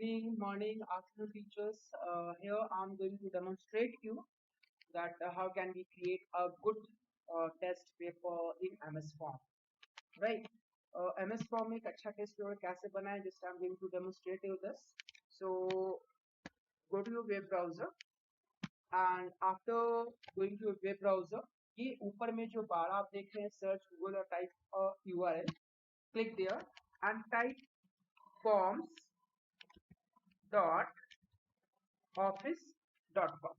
evening, morning, afternoon teachers. Here I'm going to demonstrate you that how can we create a good test paper in MS Form, right? MS Form में एक अच्छा test paper कैसे बनाए? Just I'm going to demonstrate you this. So go to your web browser and after going to your web browser, ये ऊपर में जो बार आप देख रहे हैं search Google और type a URL, click there and type forms.office.com.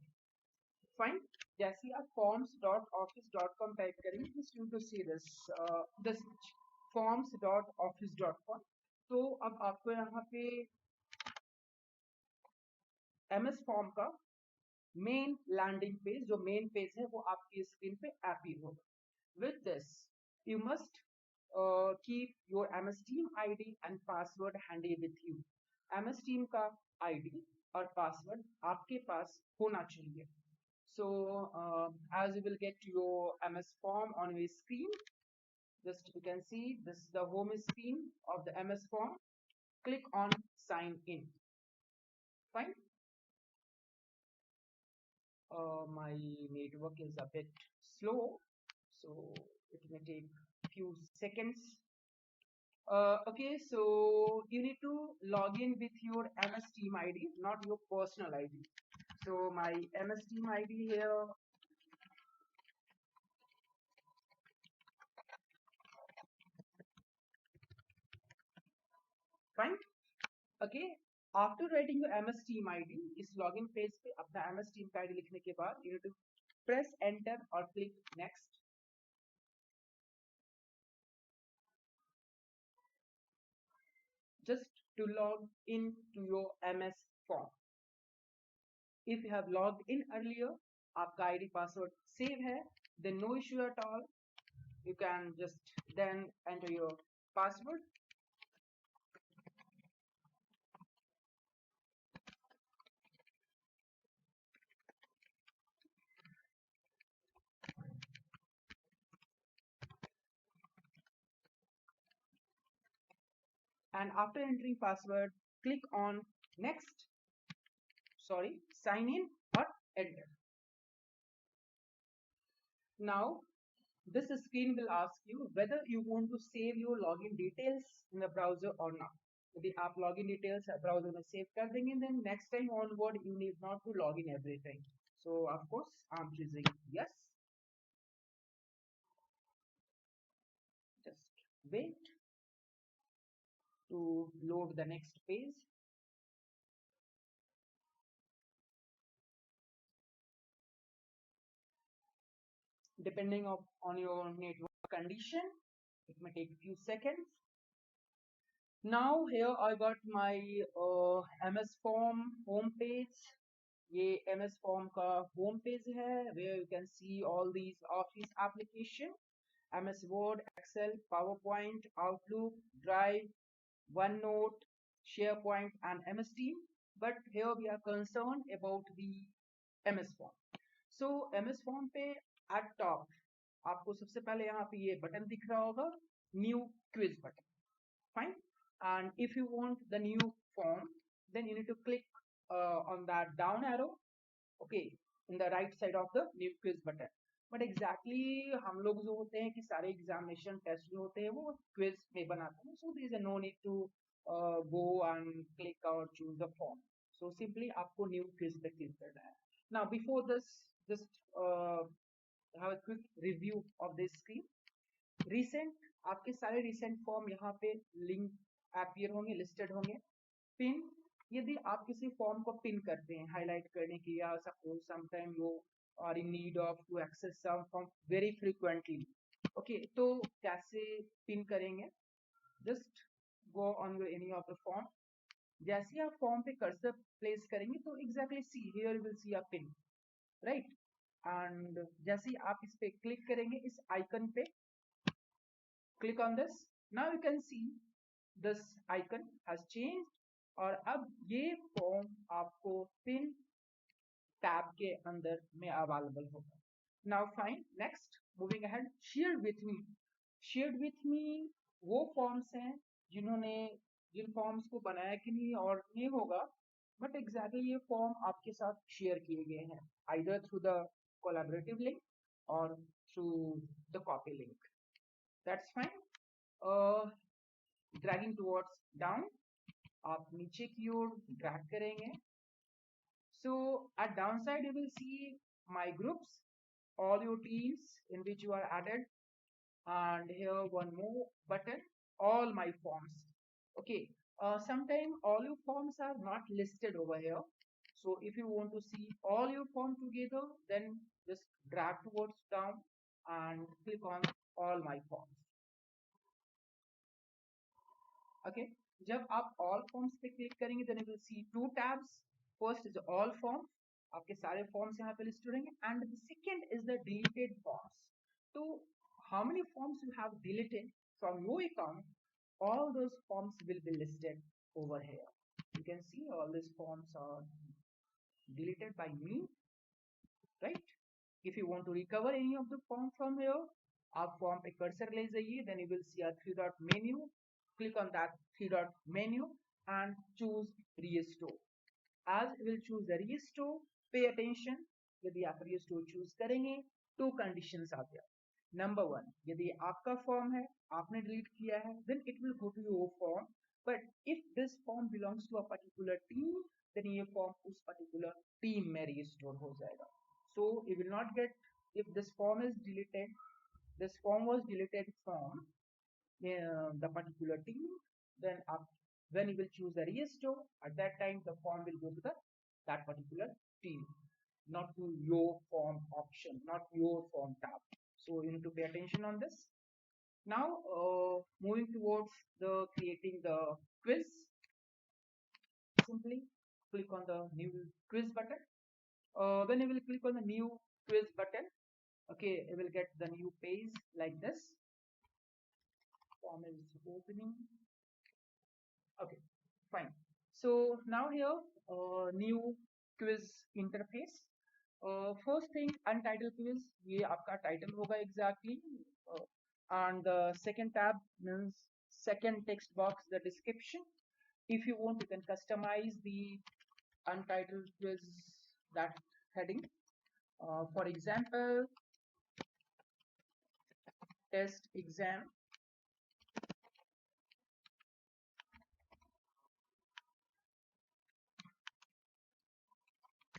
Fine. जैसे आप forms.office.com टाइप करेंगे, just you to see this forms.office.com. तो अब आपको यहाँ पे MS फॉर्म का मेन लैंडिंग पेज, जो मेन पेज है वो आपकी स्क्रीन पे अपीयर होगा. With this, you must keep your MS Team ID and password handy with you. MS Team का ID और password आपके पास होना चाहिए. So as you will get your MS form on your screen, just you can see this is the home screen of the MS form. Click on sign in. Fine. My network is a bit slow, so it may take few seconds. Okay, so you need to log in with your MS Team ID, not your personal ID. So my MS Team ID here. Fine. Okay. After writing your MS Team ID, इस login page पे अपना MS Team का ID लिखने के बाद you need to press enter और click next. Just to log in to your MS form. If you have logged in earlier, आपका ID password save है, then no issue at all. You can just then enter your password. And after entering password, click on next. Sorry, sign in or enter. Now, this screen will ask you whether you want to save your login details in the browser or not. यदि आप login details browser में save कर देंगे, then next time onward you need not to log in every time. So of course I'm choosing yes. Just wait to load the next page. Depending on your network condition, it may take a few seconds. Now here I got my MS Form home page. ये MS Form का home page है, where you can see all these office application, MS Word, Excel, PowerPoint, Outlook, Drive, OneNote, SharePoint and MS Team. But here we are concerned about the MS Form. So MS Form पे at top आपको सबसे पहले यहाँ पे ये button दिख रहा होगा, New Quiz button. Fine. And if you want the new form, then you need to click on that down arrow, okay, in the right side of the new quiz button. But exactly हम लोग जो होते हैं कि सारे examination test जो होते हैं वो क्विज में बनाते हैं, so there is no need to go and click or choose the form. So simply आपको new quiz पे click करना है. Now before this, just have a quick review of this screen. Recent, आपके सारे recent form यहाँ पे link appear होंगे, listed होंगे. पिन, यदि आप किसी फॉर्म को पिन करते हैं हाईलाइट करने की, या suppose sometime you are in need of to access some form very frequently, okay, तो कैसे पिन करेंगे? Just go on any of the form. जैसे आप फॉर्म पे कर्सर प्लेस करेंगे तो exactly see here you will see a pin, right. And जैसे ही आप इस पे क्लिक करेंगे इस आइकन पे, click on this. Now you can see this icon has changed और अब ये फॉर्म आपको पिन टैब के अंदर में अवेलेबल होगा. Now fine, next moving ahead, shared with me. Shared with me वो फॉर्म्स हैं जिन्होंने जिन फॉर्म्स को बनाया कि नहीं और नहीं होगा, बट एग्जैक्टली ये फॉर्म आपके साथ शेयर किए गए हैं either through the collaborative link और through the copy link, that's fine. Dragging towards down, आप नीचे की ओर ड्रैग करेंगे. So at downside you will see my groups, all your teams in which you are added, and here one more button, all my forms. Okay, sometimes all your forms are not listed over here. So if you want to see all your form together, then just drag towards down and click on all my forms. Okay, जब आप all forms पे click करेंगे, then you will see two tabs. First is all forms, आपके सारे forms यहाँ पे listed रहेंगे, and the second is the deleted forms. So how many forms you have deleted from your account, all those forms will be listed over here. You can see all these forms are deleted by me, right? If you want to recover any of the form from here, आप form पे cursor ले जाइए, then you will see a 3-dot menu. Click on that 3-dot menu and choose restore. As you will choose the restore, pay attention. यदि आप restore choose करेंगे, two conditions आते हैं. Number 1, यदि आपका form है, आपने delete किया है, then it will go to your form. But if this form belongs to a particular team, then ये form उस particular team में restore हो जाएगा. So you will not get, if this form is deleted, this form was deleted from the particular team, then when you will choose the restore, at that time the form will go to that particular team, not to your form option, not your form tab. So you need to pay attention on this. Now moving towards the creating the quiz, simply click on the new quiz button. When you will click on the new quiz button, okay, you will get the new page like this. Form is opening. Okay, fine. So now here new quiz interface. First thing, untitled quiz, ये आपका title होगा exactly, and the second tab means second text box, the description. If you want, you can customize the untitled quiz, that heading. For example, test exam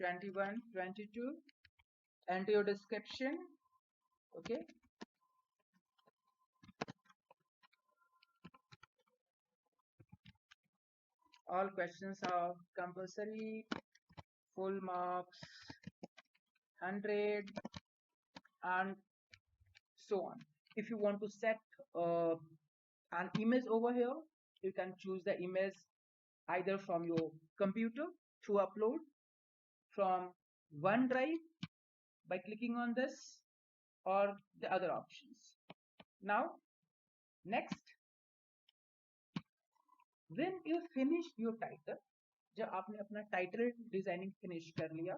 21-22, enter your description. Okay, all questions are compulsory, full marks 100, and so on. If you want to set an image over here, you can choose the image either from your computer to upload from OneDrive by clicking on this, or the other options. Now next, when you finish your title, जब आपने अपना title designing finish कर लिया,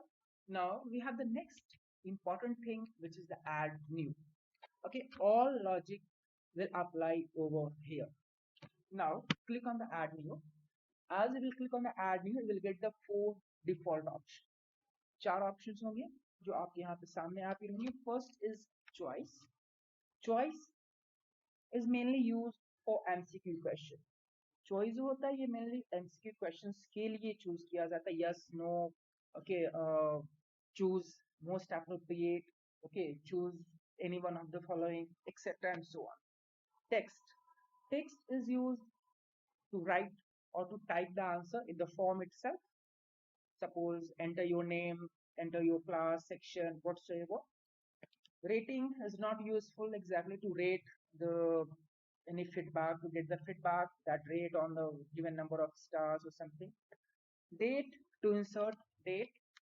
now we have the next important thing, which is the add new. Okay, all logic will apply over here. Now click on the add new. As you will click on the add new, you will get the 4 default options. 4 options होंगे जो आपके यहाँ पे सामने आप ही रहेंगे. First is choice. Choice is mainly used for MCQ question. Choice जो होता है ये मेनली एमसीक्यू क्वेश्चंस के लिए चूज किया जाता है. Yes, no, okay, choose most appropriate, okay, choose any one of the following, etcetera and so on. Text is used to write or to type the answer in the form itself. Suppose enter your name, enter your class, section, whatsoever. Rating is not useful exactly to rate the any feedback, to get the feedback, that rate on the given number of stars or something. Date, to insert date,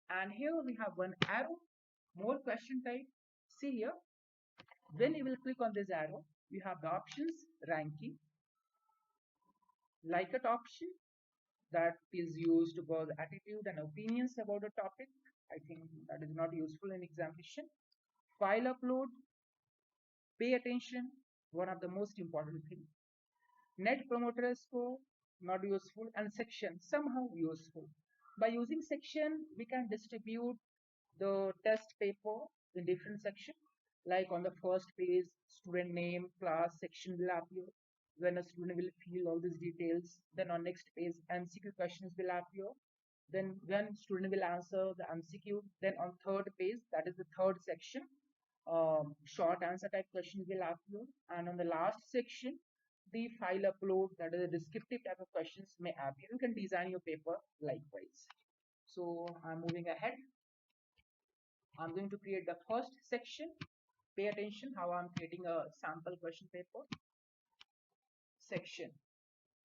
and here we have one arrow, more question type. See here, when you will click on this arrow, you have the options: ranking, like it option, that is used to gauge attitude and opinions about a topic. I think that is not useful in examination. File upload, pay attention, one of the most important thing. Net promoter score, not useful, and section somehow useful. By using section, we can distribute the test paper in different section. Like on the first page, student name, class, section will appear. When a student will fill all these details, then on next page, MCQ questions will appear. Then when student will answer the MCQ, then on third page, that is the third section, short answer type questions will appear. And on the last section, the file upload, that is a descriptive type of questions may appear. You can design your paper likewise. So I'm moving ahead. I'm going to create the first section. Pay attention how I'm creating a sample question paper.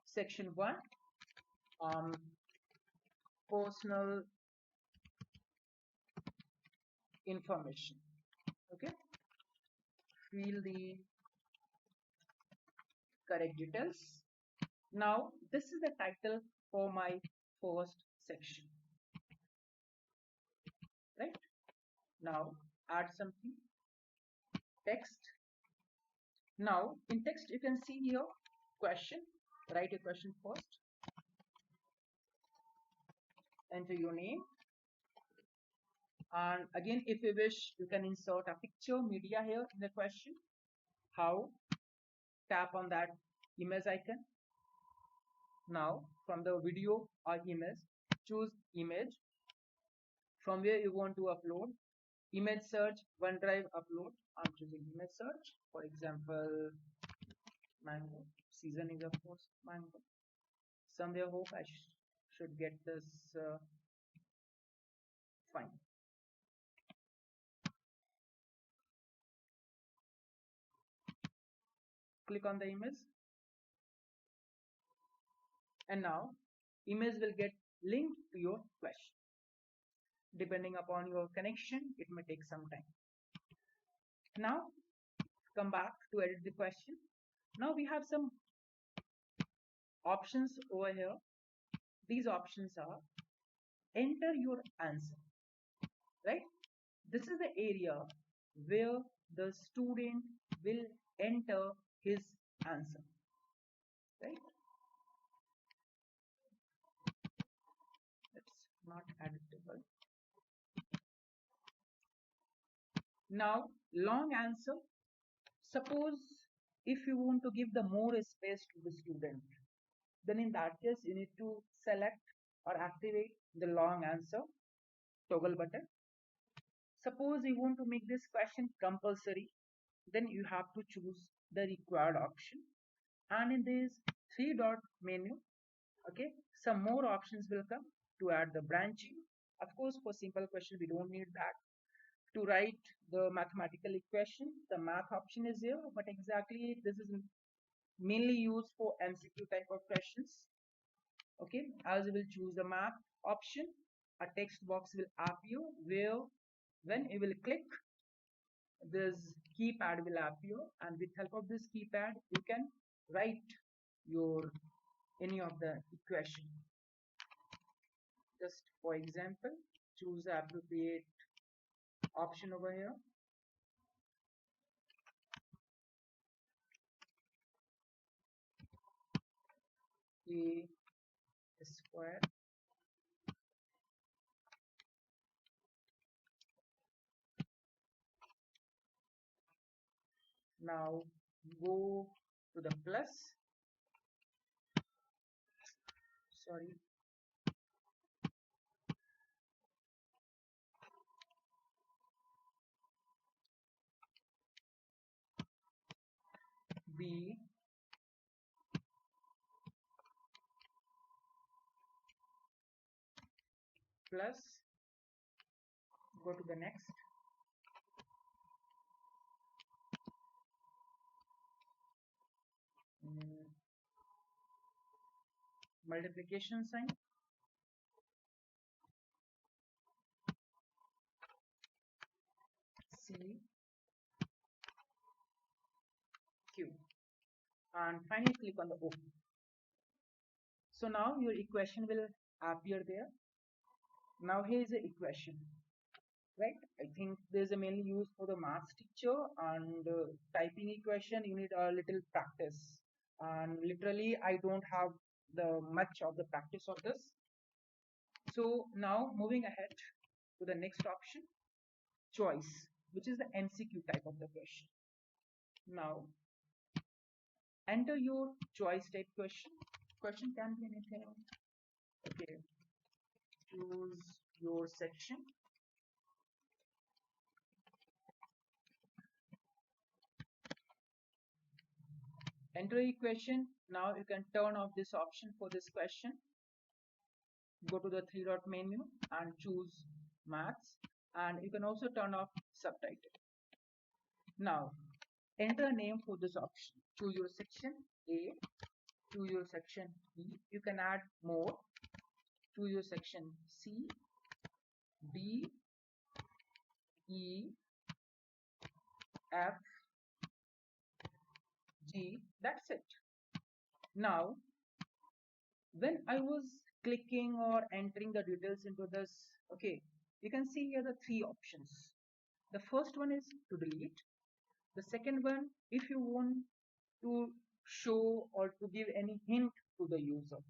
Section 1, personal information. Okay, fill the correct details. Now this is the title for my first section, right? Now add something, text. Now in text you can see here question. Write a question first, enter your name, and again if you wish you can insert a picture media here in the question. How? Tap on that image icon. Now from the video or image, choose image. From where you want to upload, image search, OneDrive upload. I'm choosing image search. For example, mango. Season is of course mango. Somewhere hope I should get this fine. Click on the image, and now image will get linked to your question. Depending upon your connection, it may take some time. Now come back to edit the question. Now we have some options over here. These options are enter your answer, right? This is the area where the student will enter his answer, right? It's not editable. Now long answer. Suppose if you want to give the more space to the student, then in that case you need to select or activate the long answer toggle button. Suppose you want to make this question compulsory, then you have to choose the required option, and in this three dot menu, okay, some more options will come to add the branching. Of course for simple question we don't need that. To write the mathematical equation, the math option is here, but exactly this is mainly used for MCQ type of questions. Okay, as you will choose the math option, a text box will appear where when you will click, this keypad will appear, and with help of this keypad you can write your any of the equation. Just for example, choose the appropriate option over here. A square now go to the plus, sorry, B plus, go to the next, multiplication sign, C Q, and finally click on the OK. So now your equation will appear there. Now here is the equation, right? I think there's a mainly used for the maths teacher, and typing equation you need a little practice, and literally I don't have the much of the practice of this. So now moving ahead to the next option, choice, which is the MCQ type of the question. Now enter your choice type question. Question can be anything. Okay, choose your section. Enter a question. Now you can turn off this option for this question. Go to the three dot menu and choose maths, and you can also turn off subtitle. Now enter a name for this option. Choose your section A, choose your section B. You can add more. Choose your section C, D, E, F, G. That's it. Now when I was clicking or entering the details into this, okay, you can see here the three options. The first one is to delete. The second one, if you want to show or to give any hint to the user,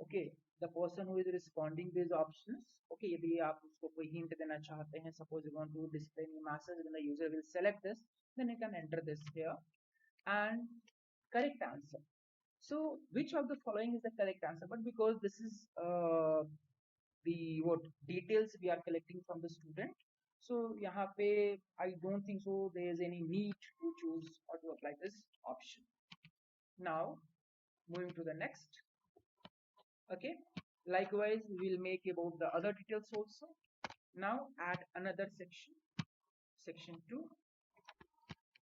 okay, the person who is responding these options, okay, यदि आप उसको कोई hint देना चाहते हैं, suppose you want to display any message, then the user will select this, then you can enter this here and correct answer. So which of the following is the correct answer? But because this is the what details we are collecting from the student, so यहाँ पे I don't think so there is any need to choose or to apply this option. Now moving to the next. Okay, likewise we will make about the other details also. Now add another section, section 2.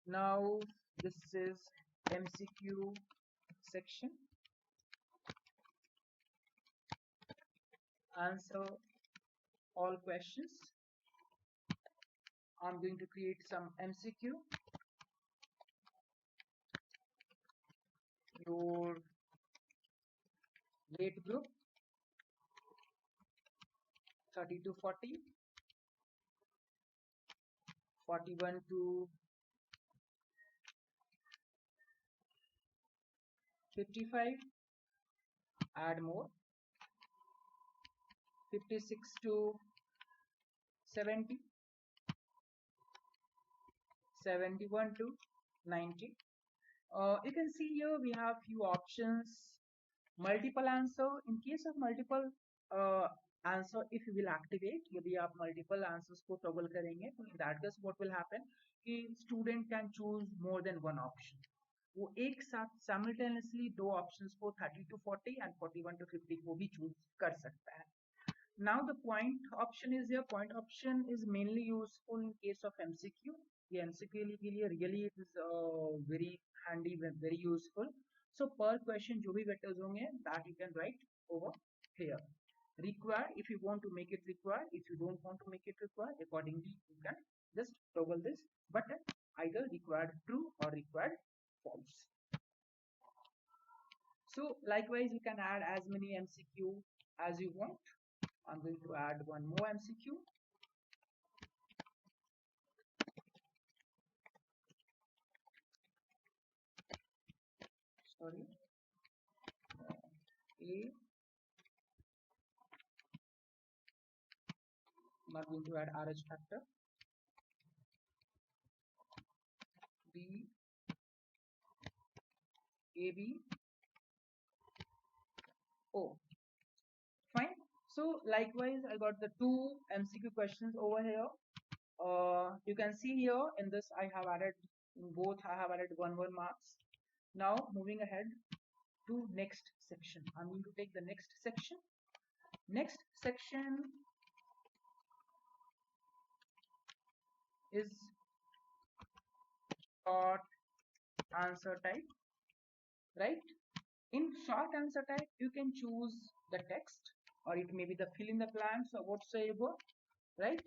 Now this is MCQ section. Answer all questions. I'm going to create some MCQ. Your weight group 30 to 40, 41 to 55, add more, 56 to 70, 71 to 90. You can see here we have few options. Multiple answer. In case of multiple answer, if you will activate, यदि आप multiple answers को toggle करेंगे, तो in that case what will happen कि student can choose more than one option. वो एक साथ simultaneously दो options को 30 to 40 and 41 to 50 को भी choose कर सकता है. Now the point option is here. Point option is mainly useful in case of MCQ. ये MCQ के लिए really it is very handy, very useful. So per question जो भी vectors होंगे that you can write over here. Require, if you want to make it require, if you don't want to make it require, accordingly you can just toggle this button, either required true or required false. So likewise you can add as many MCQ as you want. I'm going to add one more MCQ. Sorry. A. I'm not going to add RH factor. B. AB. O. Fine. So likewise, I got the two MCQ questions over here. You can see here in this I have added, in both I have added 1 marks. Now moving ahead to next section. I'm going to take the next section. Next section is short answer type, right? In short answer type, you can choose the text or it may be the fill in the blanks or whatsoever, right?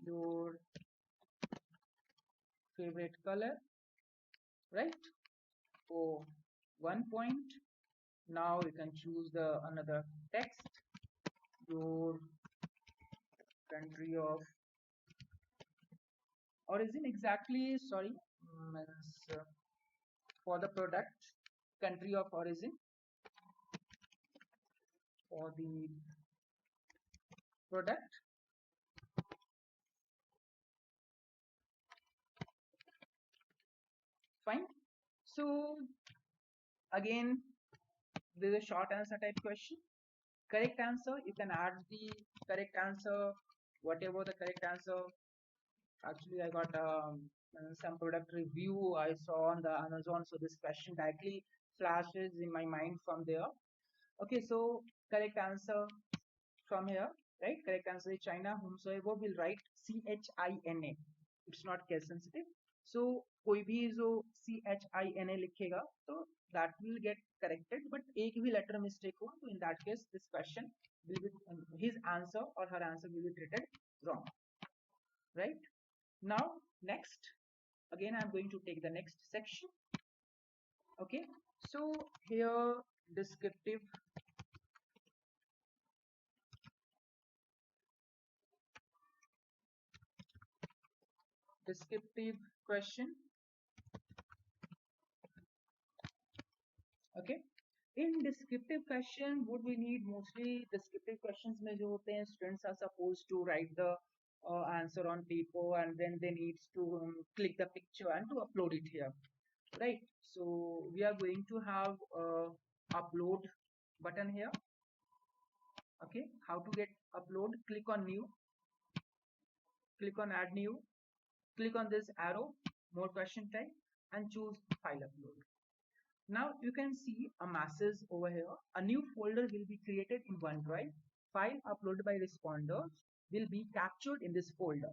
Your favorite color, right? For 1 point. Now you can choose the another text, your country of origin, exactly, sorry, for the product country of origin, for the product. Fine. So again, this is a short answer type question. Correct answer, you can add the correct answer, whatever the correct answer. Actually, I got some product review I saw on the Amazon, so this question directly flashes in my mind from there. Okay, so correct answer from here, right? Correct answer is China. Whomsoever will write CHINA. It's not case sensitive. So कोई भी जो CHINA लिखेगा तो that will get corrected. But एक भी letter mistake हुआ तो in that case this question will be his answer or her answer will be treated wrong, right? Now next, again I'm going to take the next section. Okay, so here descriptive question. Okay, in descriptive question what we need mostly, descriptive questions mein jo hote hain, students are supposed to write the answer on paper and then they needs to click the picture and to upload it here, right? So we are going to have upload button here. Okay, how to get upload? Click on new, click on add new, click on this arrow, more question type, and choose file upload. Now you can see a message over here. A new folder will be created in OneDrive. File uploaded by responders will be captured in this folder.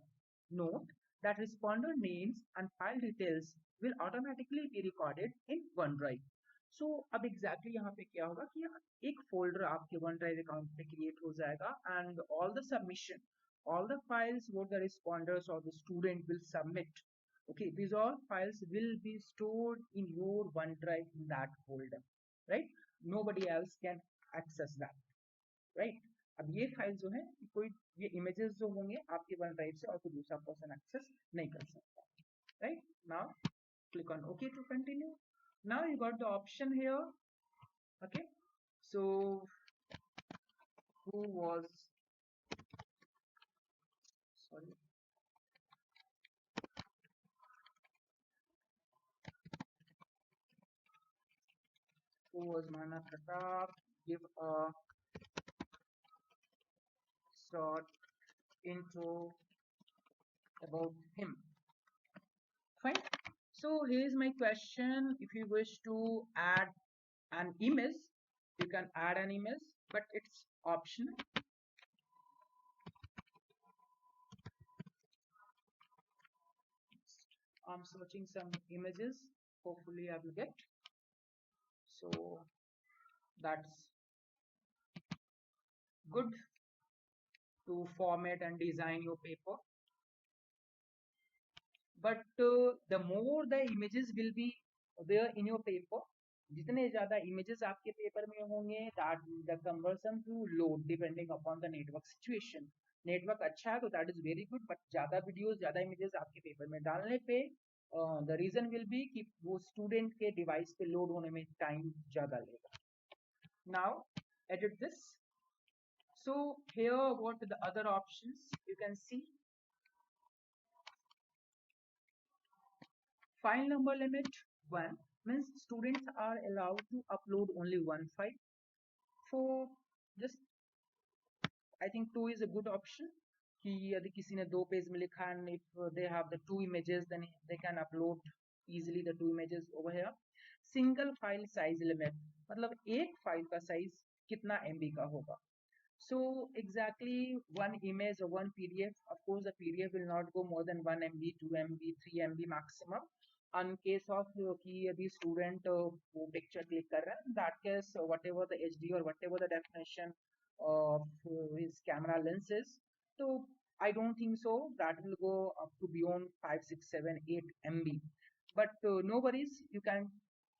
Note that responder names and file details will automatically be recorded in OneDrive. So अब exactly यहाँ पे क्या होगा कि एक folder आपके OneDrive account पे create हो जाएगा and all the submission, all the files what the responders or the student will submit, okay, these all files will be stored in your OneDrive in that folder, right? Nobody else can access that, right? अब ये file जो है कोई, ये images जो होंगे आपके OneDrive से और कोई दूसरा पर्सन एक्सेस नहीं कर सकता, right? Now click on OK to continue. Now you got the option here. Okay, so who was, sorry, who was Mana Pratap? Give a short intro about him. Fine. So here's my question. If you wish to add an image, you can add an image, but it's optional. I'm searching some images. Hopefully I will get. So that's good to format and design your paper. But the more the images will be there in your paper, जितने ज़्यादा images आपके paper में होंगे, that the conversion to load depending upon the network situation. Network अच्छा है तो that is very good, but ज़्यादा videos ज़्यादा images आपके पेपर में डालने पे the reason will be कि वो student के device पे load होने में time ज़्यादा लेगा. Now edit this. So here what the other options you can see. File number limit 1 means students are allowed to upload only one file. For just I think 2 is a good option कि यदि किसी ने 2 page में लिखा and if they have the 2 images then they can upload easily the 2 images over here. Single file size limit मतलब एक file का size कितना MB का होगा. So exactly one image or one PDF, of course the PDF will not go more than 1 MB, 2 MB, 3 MB maximum. In case of कि यदि student वो picture click कर रहा है, that case whatever the HD or whatever the definition of his camera lens is, so I don't think so that will go up to beyond 5, 6, 7, 8 MB. But no worries, you can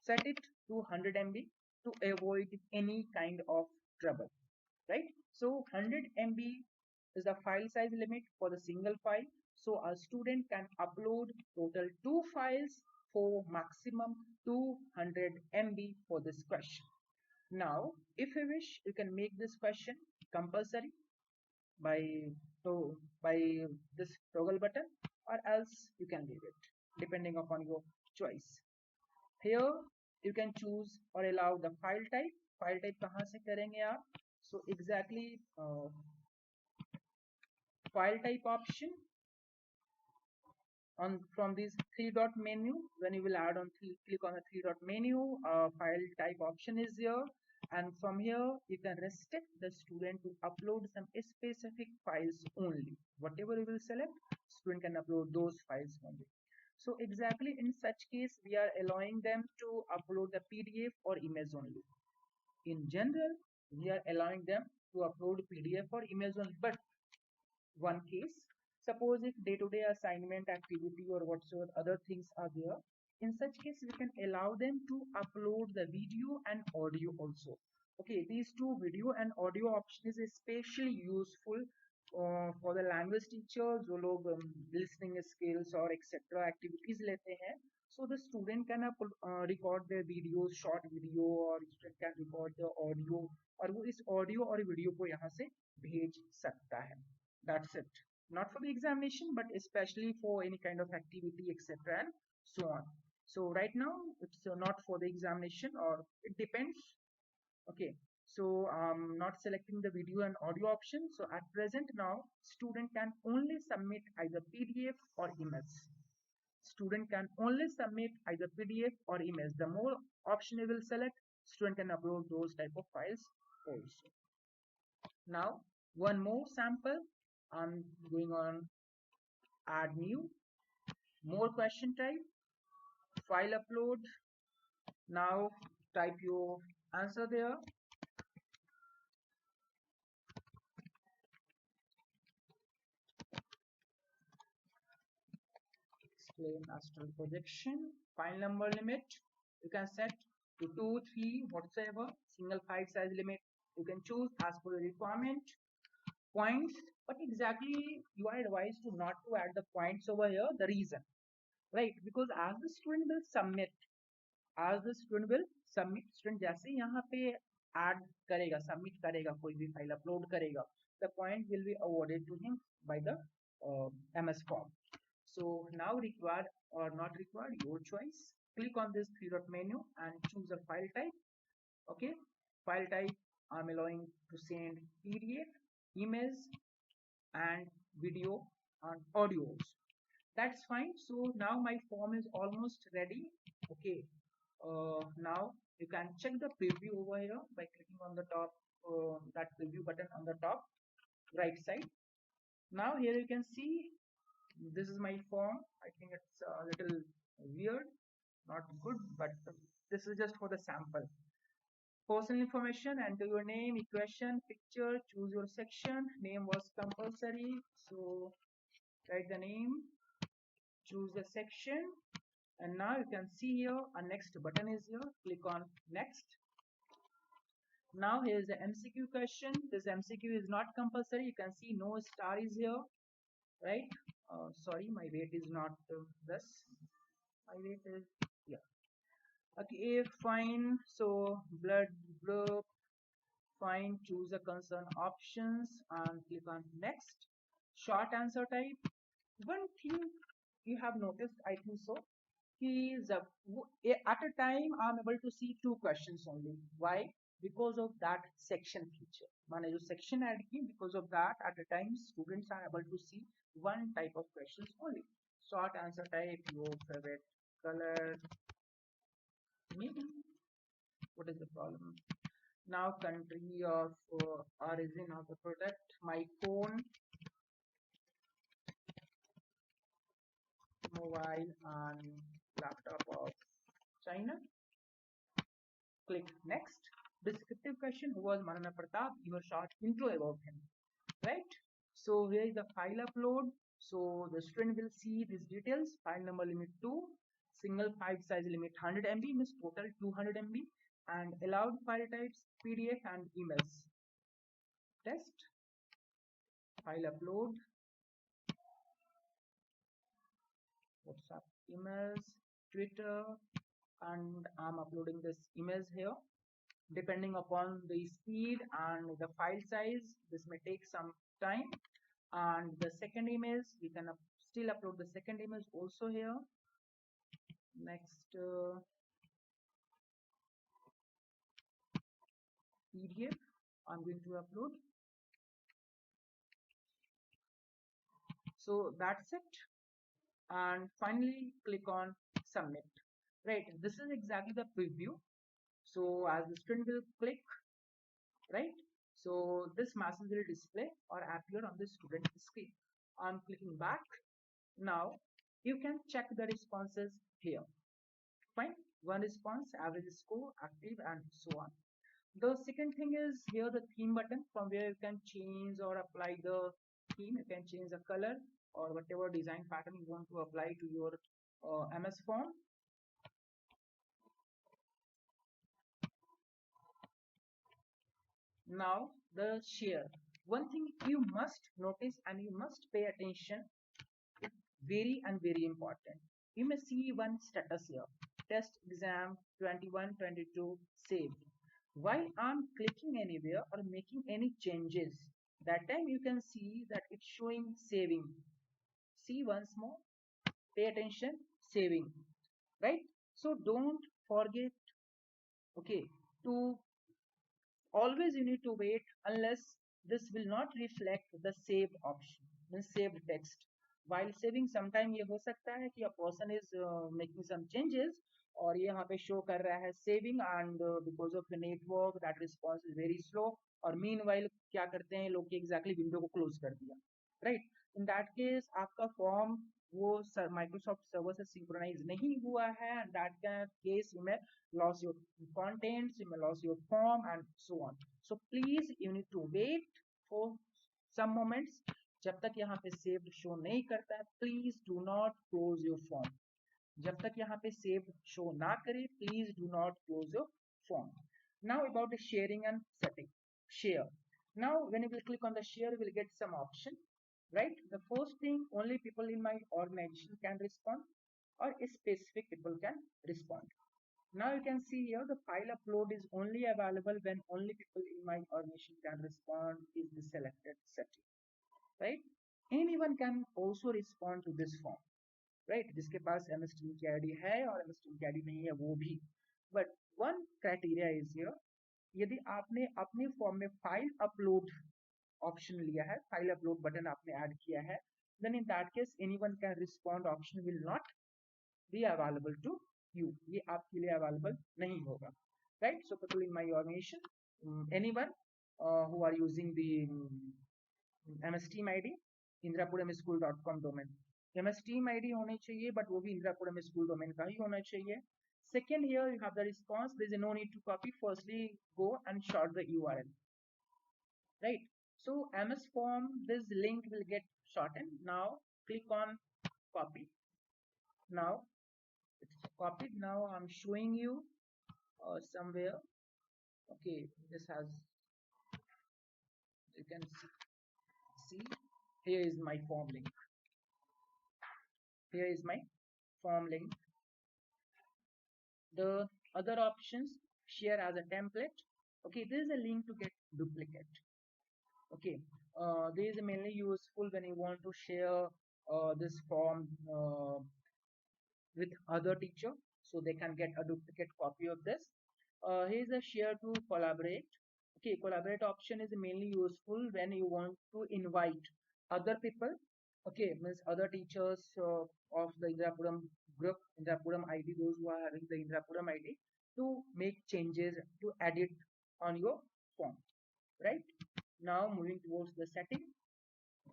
set it to 100 MB to avoid any kind of trouble, right? So 100 MB is the file size limit for the single file. So a student can upload total 2 files for maximum 200 MB for this question. Now, If you wish, you can make this question compulsory by by this toggle button, or else you can leave it depending upon your choice. Here you can choose or allow the file type. File type कहाँ से करेंगे आप? So exactly file type option on from this three dot menu. When you will add on click on the three dot menu, file type option is here, and from here you can restrict the student to upload some specific files only. Whatever you will select, student can upload those files only. So exactly in such case we are allowing them to upload the PDF or image only. In general we are allowing them to upload PDF or image only, but one case, suppose if day-to-day assignment activity or whatsoever other things are there, in such case we can allow them to upload the video and audio also. Okay, these two, video and audio option, is especially useful for the language teacher जो लोग listening skills or etc activities लेते हैं. So the student can record their videos, short video, or student can record the audio, और वो इस audio और video को यहाँ से भेज सकता है. That's it. Not for the examination, but especially for any kind of activity, etc. and so on. So right now it's not for the examination, or it depends. Okay, so I'm not selecting the video and audio option. So at present now, student can only submit either PDF or image. Student can only submit either PDF or image. The more option you will select, student can upload those type of files also. Now one more sample. I'm going on add new, more question type, file upload. Now type your answer there. Explain astral projection. File number limit you can set to 2, 3, whatsoever. Single file size limit you can choose as per the requirement. Points, but exactly you are advised to not to add the points over here. The reason, right? Because as the student will submit, student जैसे ही यहाँ पे add करेगा, submit करेगा, कोई भी file upload करेगा, the point will be awarded to him by the MS form. So now required or not required, your choice. Click on this three dot menu and choose a file type. Okay, file type I'm allowing to send PDF, image, and video and audio also. That's fine. So now my form is almost ready. Okay, now you can check the preview over here by clicking on the top that preview button on the top right side. Now here you can see this is my form. I think it's a little weird, not good, but this is just for the sample. Personal information, enter your name, equation, picture, choose your section. Name was compulsory, so write the name, choose the section, and now you can see here a next button is here. Click on next. Now here is the MCQ question. This MCQ is not compulsory. You can see no star is here, right? Sorry, my weight is not this. My weight is, yeah. Okay, fine. So blood group, fine. Choose the concern options and click on next. Short answer type. One thing you have noticed, I think so, is at a time I'm able to see two questions only. Why? Because of that section feature. मैंने जो section add की, because of that at a time students are able to see one type of questions only. Short answer type, your favorite color, maybe. What is the problem? Now country of origin of the product, my phone, mobile and laptop of China. Click next. Descriptive question, who was Maharana Pratap? Your short intro about him, right? So here is the file upload. So the student will see these details. File number limit 2, single file size limit 100 MB, means total 200 MB, and allowed file types PDF and emails. Test. File upload. WhatsApp, emails, Twitter, and I'm uploading this image here. depending upon the speed and the file size. This may take some time. And the second image, we can still upload the second image also here. Next PDF I'm going to upload. So that's it. And finally click on submit. Right, this is exactly the preview. So as the student will click, right, so this message will display or appear on the student screen. I'm clicking back. Now you can check the responses here. Fine, one response, average score, active, and so on. The second thing is here the theme button, from where you can change or apply the theme. You can change the color or whatever design pattern you want to apply to your MS form. Now the share. One thing you must notice and you must pay attention, very and very important. You may see one status here, test exam 21-22 saved. While I'm clicking anywhere or making any changes, that time you can see that it's showing saving. See once more, pay attention, saving, right? So don't forget, okay, to always you need to wait unless this will not reflect the saved option, means saved text. While saving sometime ये हो सकता है कि a person is making some changes और ये यहाँ पे show कर रहा है saving and because of the network that response is very slow और meanwhile क्या करते हैं लोग exactly window को close कर दिया, right? In that case आपका form वो Microsoft server से synchronize नहीं हुआ है, and that case you may lose your contents, you may lose your form and so on. So please you need to wait for some moments. जब तक यहाँ पे saved show नहीं करता है, please do not close your form. जब तक यहाँ पे saved show ना करे, please do not close your form. Now about the sharing and setting. Share. Now when you will click on the share, you will get some option, right? The first thing, only people in my organization can respond or specific people can respond. Now you can see here the file upload is only available when only people in my organization can respond is the selected setting, right? Anyone can also respond to this form, right? जिसके पास MS Team की ID है और MS Team की ID नहीं है वो भी. But one criteria is here, यदि आपने अपने फॉर्म में फाइल अपलोड ऑप्शन लिया है, फाइल अपलोड बटन आपने ऐड किया है, then in that case anyone can respond option will not be available to you. ये आपके लिए available नहीं होगा, right? So people in my organization, anyone who are using the MS Team ID indrapurmschool.com domain, MS Team ID होनी चाहिए, but वो भी Indrapur MS School domain का ही होना चाहिए. Second, here you have the response. There is no need to copy. Firstly, go and short the URL, right? So MS form, this link will get shortened. Now click on copy. Now it's copied. Now I'm showing you somewhere. Okay, this has, you can see here is my form link. Here is my form link. The other options, share as a template. Okay, this is a link to get duplicate. Okay, this is mainly useful when you want to share this form with other teacher, so they can get a duplicate copy of this. Here is a share to collaborate. Okay, collaborate option is mainly useful when you want to invite other people. Okay, means other teachers of the Indrapuram group, Indrapuram ID, those who are having the Indrapuram ID, to make changes, to edit on your form, right? Now moving towards the setting,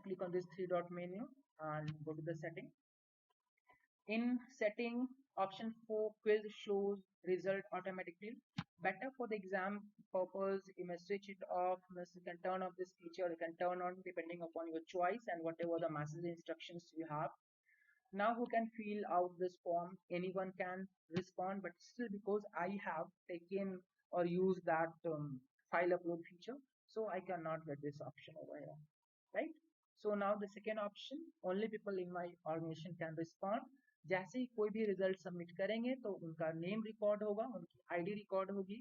click on this three dot menu and go to the setting. In setting, option 4, quiz shows result automatically. Better for the exam purpose, you may switch it off. You can turn off this feature, you can turn on depending upon your choice and whatever the message instructions you have. Now who can fill out this form? Anyone can respond, but still because I have taken or used that file upload feature, so I cannot get this option over here, right? So now the second option, only people in my organization can respond. जैसे ही कोई भी result submit करेंगे तो उनका name record होगा, उनकी ID record होगी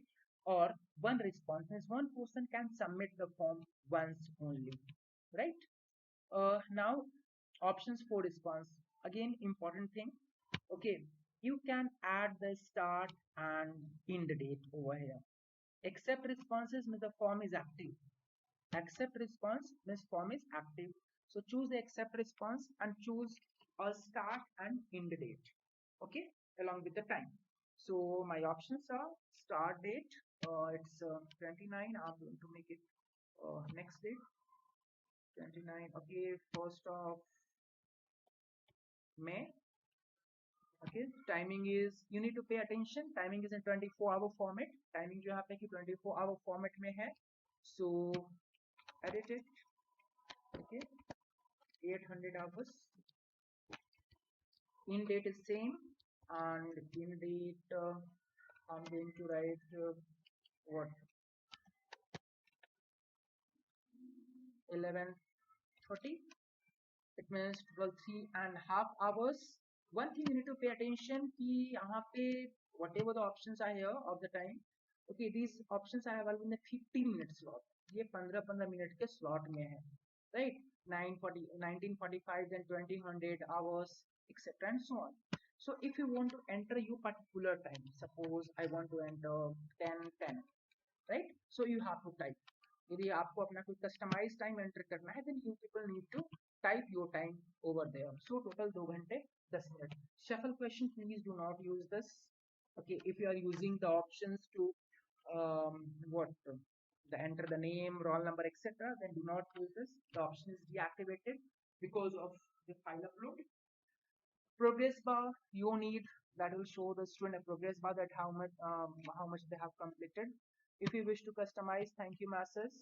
or one response, means one person can submit the form once only, right? Now options for response, again important thing. Okay, you can add the start and end date over here. Accept responses means the form is active. Accept response means form is active. So choose the accept response and choose a start and end date. Okay, along with the time. So my options are start date. It's 29. I'm going to make it next date. 29. Okay, 1st of May. Okay, timing is, you need to pay attention, timing is in 24-hour format. Timing जो यहाँ पे कि 24-hour format में है. So edit it. Okay, 800 hours. In date is same, and in date I'm going to write what, 11:30. It means 3.5 hours. One thing you need to pay attention कि यहाँ पे whatever the options are here of the time, okay, these options are available in the 15-minute slot. ये 15 minute के slot में है, right? 9:40, 19:45, then 20:00 hours, etc. and so on. So if you want to enter your particular time, suppose I want to enter 10:10, right? So you have to type. यदि आपको अपना कोई customise time enter करना है, then you people need to type your time over there. So total 2 घंटे 10 minute. Shuffle question, please do not use this. Okay, if you are using the options to the enter the name, roll number, etc., then do not use this. The option is deactivated because of the file upload. Progress bar you need, that will show the student a progress bar that how much they have completed. If you wish to customize thank you message,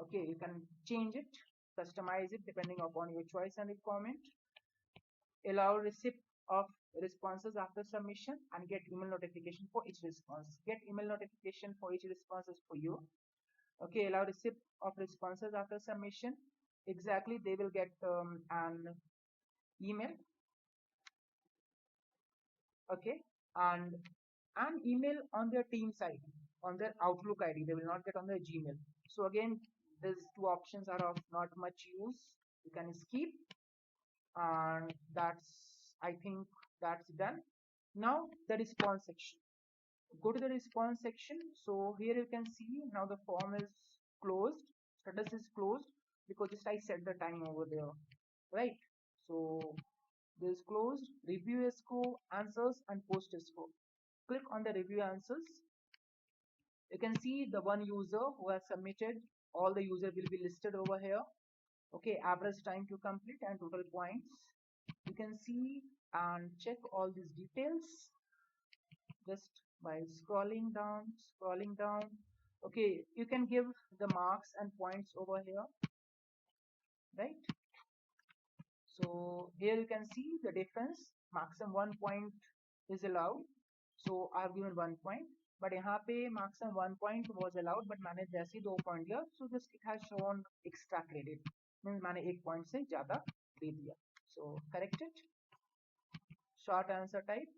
okay, you can change it, customize it depending upon your choice and requirement. Allow receipt of responses after submission and get email notification for each response. Get email notification for each response is for you. Okay, allow receipt of responses after submission, exactly they will get an email. Okay, and an email on their Teams ID, on their Outlook ID, they will not get on their Gmail. So again, these two options are of not much use, you can skip, and that's, I think that's done. Now the response section, go to the response section. So here you can see now the form is closed, status is closed because just I set the time over there, right? So this is closed. Review score, answers and post score. Click on the review answers. You can see the one user who has submitted, all the user will be listed over here. Okay, average time to complete and total points. You can see and check all these details just by scrolling down. Okay, you can give the marks and points over here, right? So here you can see the difference, maximum 1 point is allowed, so I have given 1 point, but यहाँ पे maximum 1 point was allowed, but मैंने जैसे 2 point लिया, so just it has shown extra credit, means मैंने 1 point से ज़्यादा दे दिया. So correct it. Short answer type.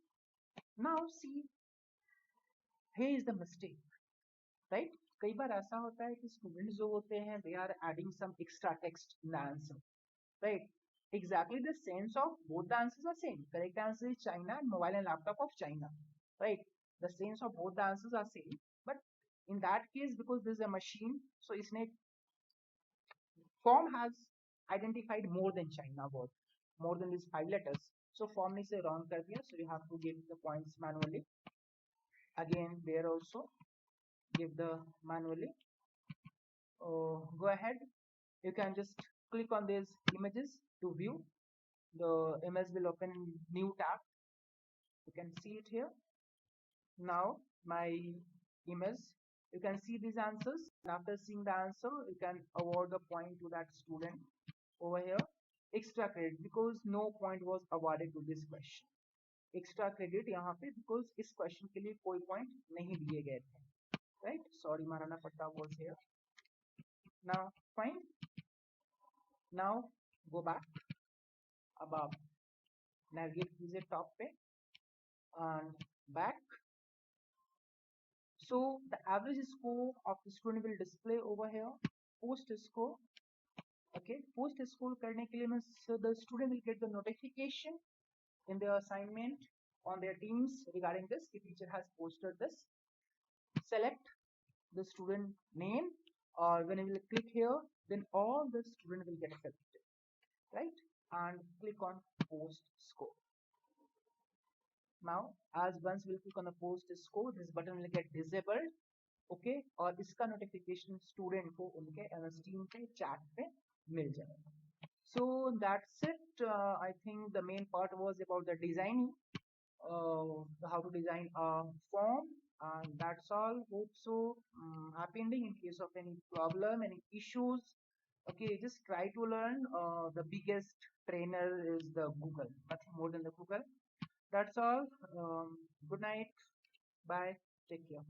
Now see, here is the mistake, right? कई बार ऐसा होता है कि students जो होते हैं they are adding some extra text in the answer, right? Exactly the sense of both the answers are same. Correct answer is China and mobile and laptop of China, right? The sense of both the answers are same, but in that case because this is a machine, so isne form has identified more than China word, more than these 5 letters, so form ne se wrong kar diya, so you have to give the points manually. Again there also give the manually. Go ahead, you can just click on these images to view. The image will open new tab, you can see it here. Now my image, you can see these answers, and after seeing the answer you can award the point to that student over here. Extra credit because no point was awarded to this question. Extra credit यहाँ पे because इस question के लिए कोई point नहीं दिए गए थे, right? Sorry, Marana Patta was here. Now fine, now go back, above navigate कीजिए top पे and back. So the average score of the student will display over here. Post score. Okay, post score करने के लिए मैं, so the student will get the notification in their assignment on their teams regarding this. The teacher has posted this. Select the student name, or when you will click here, then all the student will get selected, right? And click on post score. Now as once we'll click on the post score, this button will get disabled. Okay और इसका notification student को उनके MS team पे chat पे मिल जाएगा. So that's it. I think the main part was about the designing, how to design a form, and that's all. Hope so. Happy ending in case of any problem, any issues. Okay, just try to learn. The biggest trainer is the Google, nothing more than the Google. That's all. Good night. Bye. Take care.